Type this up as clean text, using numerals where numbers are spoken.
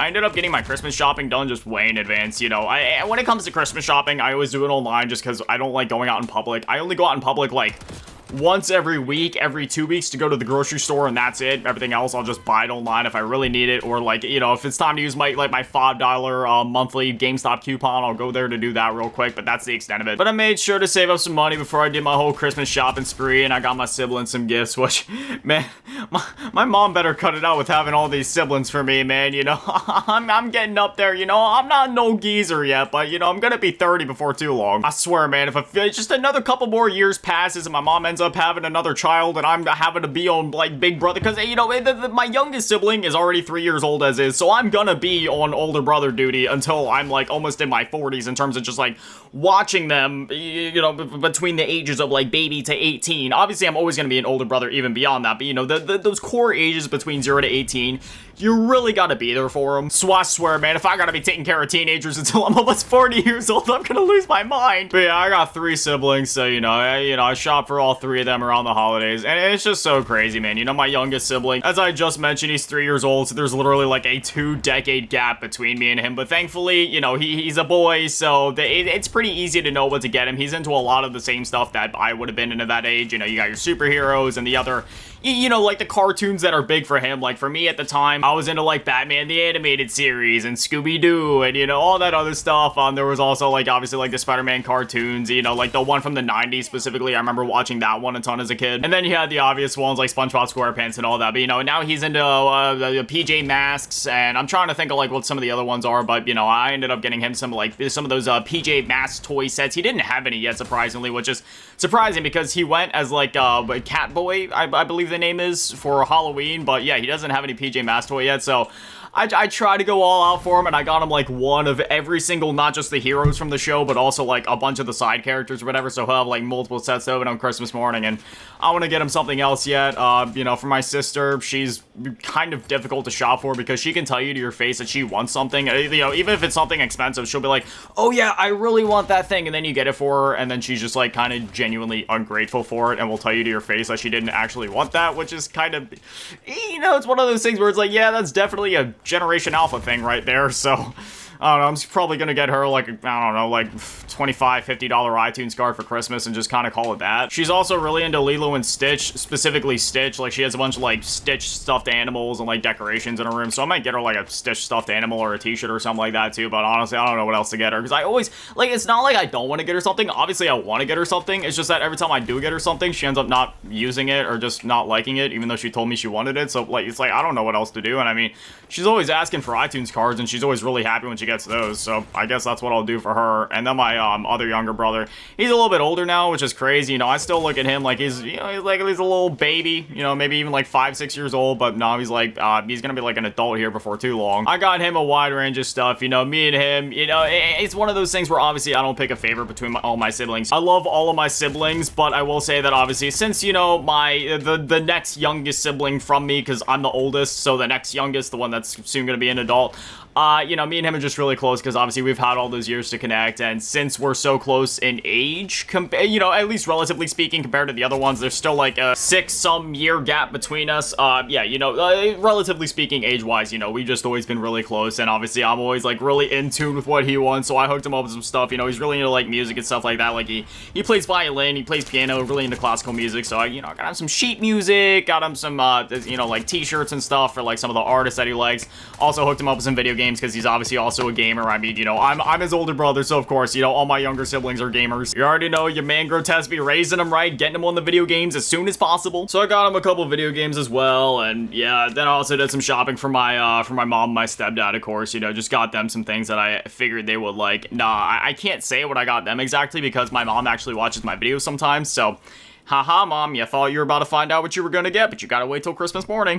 I ended up getting my Christmas shopping done just way in advance, you know. When it comes to Christmas shopping, I always do it online just because I don't like going out in public. I only go out in public, like, once every week, every 2 weeks to go to the grocery store, and that's it. Everything else, I'll just buy it online if I really need it, or like, you know, if it's time to use my $5 monthly GameStop coupon, I'll go there to do that real quick, but that's the extent of it. But I made sure to save up some money before I did my whole Christmas shopping spree, and I got my siblings some gifts, which, man, my mom better cut it out with having all these siblings for me, man, you know. I'm getting up there, you know. I'm not no geezer yet, but, you know, I'm gonna be 30 before too long. I swear, man, if just another couple more years passes and my mom ends up having another child and I'm having to be on like Big Brother, because, you know, my youngest sibling is already 3 years old as is, so I'm gonna be on older brother duty until I'm like almost in my 40s in terms of just like watching them, you know, between the ages of like baby to 18. Obviously, I'm always gonna be an older brother even beyond that, but, you know, those core ages between 0 to 18, you really gotta be there for them. So I swear, man, if I gotta be taking care of teenagers until I'm almost 40 years old, I'm gonna lose my mind. But yeah, I got 3 siblings, so, you know, I shop for all 3 of them around the holidays, and it's just so crazy, man. You know, my youngest sibling, as I just mentioned, he's 3 years old, so there's literally like a 2-decade gap between me and him, but thankfully, you know, he's a boy, so it's pretty easy to know what to get him. He's into a lot of the same stuff that I would have been into that age. You know, you got your superheroes and the other, you know, like the cartoons that are big for him. Like for me at the time, I was into like Batman the Animated Series and Scooby-Doo and, you know, all that other stuff. There was also like obviously like the Spider-Man cartoons, you know, like the one from the 90s specifically. I remember watching that one a ton as a kid. And then you had the obvious ones like SpongeBob SquarePants and all that. But, you know, now he's into the PJ Masks, and I'm trying to think of like what some of the other ones are. But, you know, I ended up getting him some of those PJ Masks toy sets. He didn't have any yet, surprisingly, which is surprising because he went as like Catboy, I believe the name is, for Halloween. But yeah, he doesn't have any PJ Masks toy yet, so I try to go all out for him, and I got him like one of every single, not just the heroes from the show, but also like a bunch of the side characters or whatever, so he'll have like multiple sets of it on Christmas morning. And I want to get him something else yet. You know, for my sister, she's kind of difficult to shop for because she can tell you to your face that she wants something. You know, even if it's something expensive, she'll be like, oh yeah, I really want that thing, and then you get it for her, and then she's just like kind of genuinely ungrateful for it and will tell you to your face that she didn't actually want that, which is kind of, you know, it's one of those things where it's like, yeah, that's definitely a Generation Alpha thing right there. So I don't know, I'm probably gonna get her like, I don't know, like $25, $50 iTunes card for Christmas and just kind of call it that. She's also really into Lilo and Stitch, specifically Stitch. Like, she has a bunch of like Stitch stuffed animals and like decorations in her room, so I might get her like a Stitch stuffed animal or a t-shirt or something like that too. But honestly, I don't know what else to get her, because I always, like, it's not like I don't want to get her something. Obviously I want to get her something, it's just that every time I do get her something, she ends up not using it or just not liking it, even though she told me she wanted it. So like, it's like, I don't know what else to do. And I mean, she's always asking for iTunes cards, and she's always really happy when she gets those, so I guess that's what I'll do for her. And then my other younger brother, he's a little bit older now, which is crazy. You know, I still look at him like he's, you know, he's a little baby, you know, maybe even like 5, 6 years old, but no, he's like, he's gonna be like an adult here before too long. I got him a wide range of stuff, you know, me and him, you know, it's one of those things where obviously I don't pick a favorite between all my siblings. I love all of my siblings, but I will say that obviously, since, you know, the next youngest sibling from me, because I'm the oldest, so the next youngest, the one that's soon gonna be an adult, you know, me and him are just really close because obviously we've had all those years to connect, and since we're so close in age, you know, at least relatively speaking compared to the other ones, there's still like a 6-some year gap between us. Yeah, you know, relatively speaking age-wise, you know, we've just always been really close, and obviously I'm always like really in tune with what he wants, so I hooked him up with some stuff. You know, he's really into like music and stuff like that. Like he plays violin, he plays piano, really into classical music, so you know, I got him some sheet music, got him some, you know, like t-shirts and stuff for like some of the artists that he likes. Also hooked him up with some video games because he's obviously also a gamer. I mean, you know, I'm his older brother, so of course, you know, all my younger siblings are gamers. You already know your man Grotesque be raising him right, getting him on the video games as soon as possible. So I got him a couple video games as well, and yeah, then I also did some shopping for my mom and my stepdad, of course. You know, just got them some things that I figured they would like. Nah, I can't say what I got them exactly because my mom actually watches my videos sometimes, so haha, Mom, you thought you were about to find out what you were gonna get, but you gotta wait till Christmas morning.